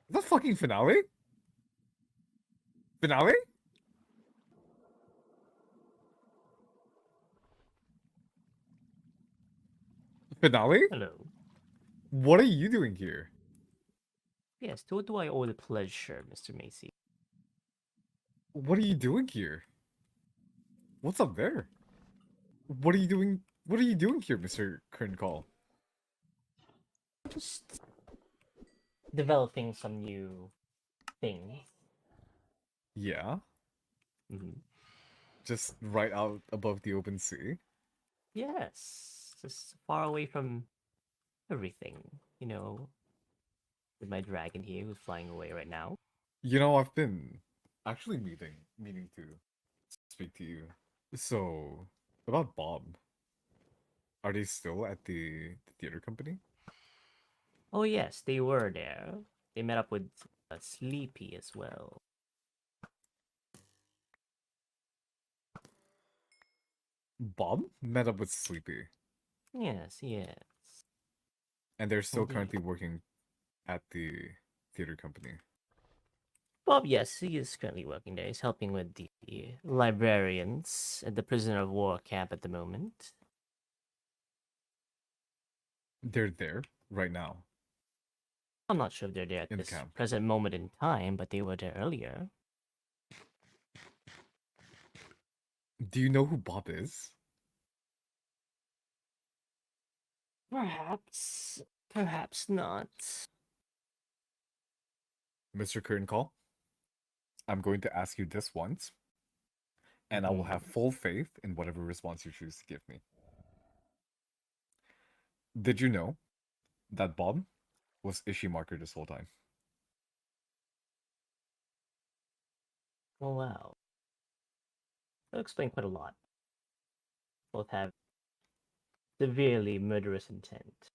The fucking finale? Finale? Finale? Hello. What are you doing here? Yes, to what do I owe the pleasure, Mr. Macy? What are you doing here? What's up there? What are you doing? What are you doing here, Mr. Kern Call? Just developing some new things. Yeah, Hmm. just right out above the open sea. Yes, just far away from everything. You know, with my dragon here who's flying away right now. You know, I've been actually meaning to speak to you. So, about Bob, are they still at the theater company? Oh yes, they were there. They met up with Sleepy as well. Bob met up with Sleepy, Yes, yes, and they're still indeed. currently working at the theater company. Bob, yes, he is currently working there. He's helping with the librarians at the prisoner of war camp at the moment. They're there right now I'm not sure if they're there at in the this camp. present moment in time, but they were there earlier. Do you know who Bob is? Perhaps, perhaps not. Mr. Curtain Call, I'm going to ask you this once, and I will have Hmm. full faith in whatever response you choose to give me. Did you know that Bob was Ishimarker this whole time? Oh wow, that'll explain quite a lot. Both have severely murderous intent.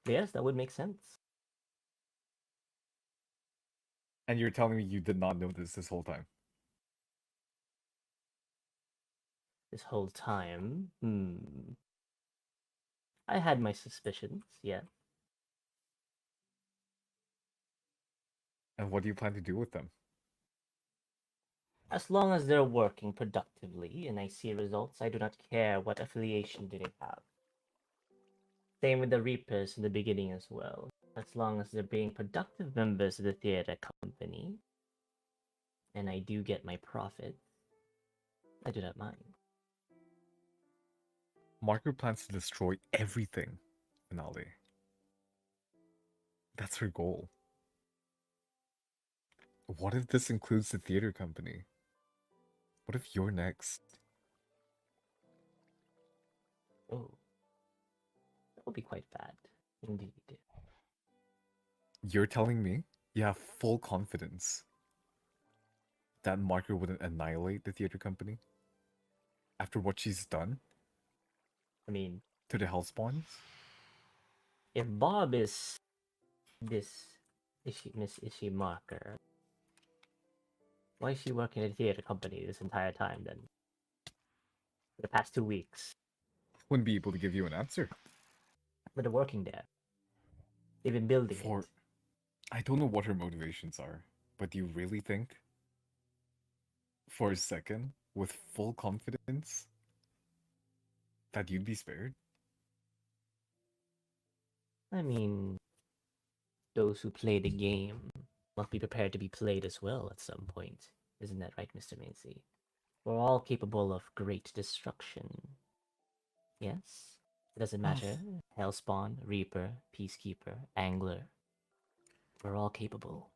Yes, that would make sense. And you're telling me you did not know this whole time? This whole time, I had my suspicions. Yeah, And what do you plan to do with them? as long as they're working productively and I see results, I do not care what affiliation do they have. Same with the Reapers in the beginning as well. As long as they're being productive members of the theater company, and I do get my profit, I do not mind. Marker plans to destroy everything in Ali. That's her goal. What if this includes the theater company? What if you're next? Oh, that would be quite bad, indeed. You're telling me you have full confidence that Marker wouldn't annihilate the theater company after what she's done I mean, to the Hellspawns? if Bob is this Miss Ishimarker, why is she working at a theater company this entire time then? For the past 2 weeks. Wouldn't be able to give you an answer. But they're working there. They've been building it. For I don't know what her motivations are, but do you really think, for a second, with full confidence, that you'd be spared? I mean, those who play the game must be prepared to be played as well at some point. Isn't that right, Mr. Macy? We're all capable of great destruction. Yes? It doesn't Oh, matter. Hellspawn, Reaper, Peacekeeper, Angler. We're all capable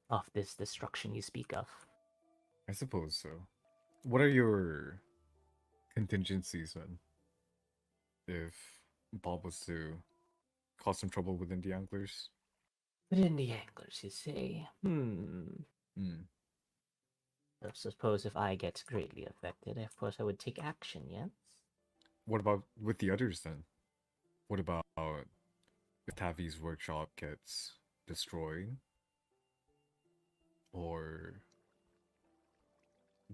of this destruction you speak of. I suppose so. What are your contingencies then? If Bob was to cause some trouble within the anglers? But in the Anglers, you say, Hmm. I suppose if I get greatly affected, of course I would take action, yes? What about with the others then? What about if Tavi's workshop gets destroyed? Or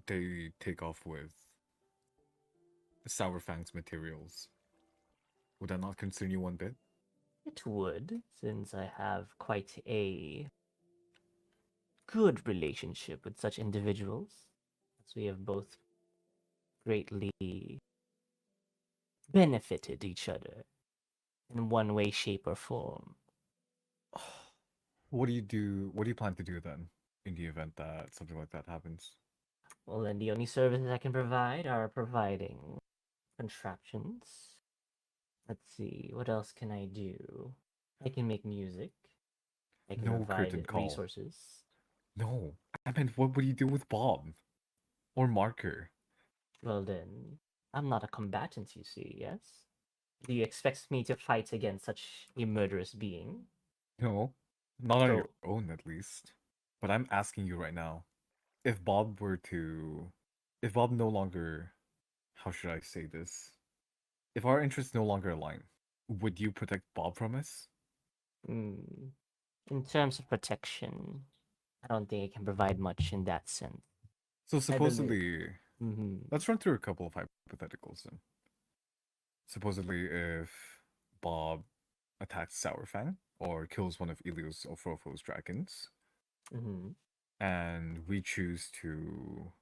they take off with Sour Fang's materials? Would that not concern you one bit? It would, since I have quite a good relationship with such individuals, as we have both greatly benefited each other in one way, shape, or form. What do you do? What do you plan to do then in the event that something like that happens? Well, then the only services I can provide are providing contraptions. Let's see, what else can I do? I can make music. I can No provide curtain call. resources. No. I meant, what would you do with Bob? Or Marker? Well, then, I'm not a combatant, you see, yes? Do you expect me to fight against such a murderous being? No. Not on your So, own, at least. But I'm asking you right now, if Bob were to. If Bob no longer. How should I say this? If our interests no longer align, would you protect Bob from us? mm, in terms of protection, I don't think I can provide much in that sense. So I believe. supposedly, Hmm. let's run through a couple of hypotheticals then. Supposedly, if Bob attacks Sourfang or kills one of Ilios Ofrofo's dragons, Hmm. and we choose to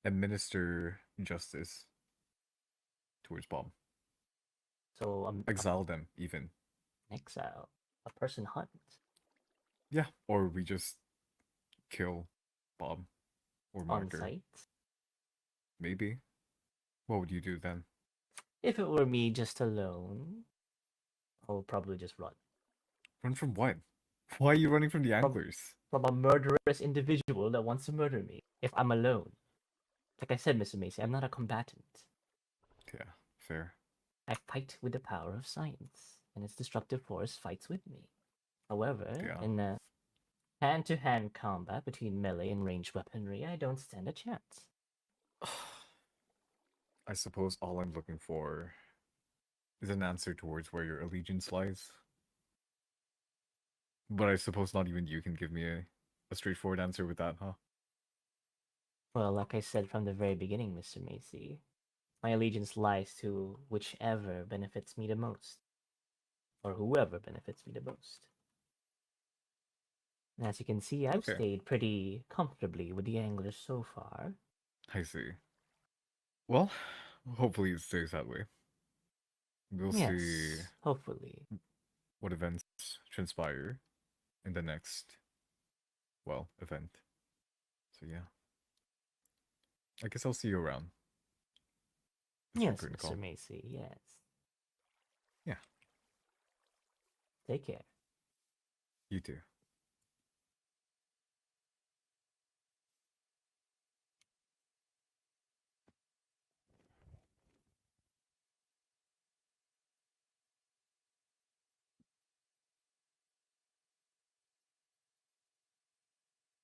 administer justice towards Bob, So, exile them even. exile, a person hunt Yeah, or we just kill Bob or on Marker. site. Maybe. What would you do then? If it were me just alone, I would probably just run Run from what? Why are you running from the from anglers? from a murderous individual that wants to murder me. If I'm alone, like I said, Mr. Macy, I'm not a combatant. Yeah, fair. I fight with the power of science, and its destructive force fights with me. However, Yeah. in a hand-to-hand combat between melee and ranged weaponry, I don't stand a chance. I suppose all I'm looking for is an answer towards where your allegiance lies. But I suppose not even you can give me a straightforward answer with that, huh? Well, like I said from the very beginning, Mr. Macy, my allegiance lies to whichever benefits me the most, or whoever benefits me the most. And as you can see, I've Okay, stayed pretty comfortably with the anglers so far. I see. Well, hopefully it stays that way. We'll see Yes, hopefully. what events transpire in the next, well, event. So yeah. I guess I'll see you around. Mr. Yes, Curtain Mr. Call. Macy, yes. Yeah, Take care. you too.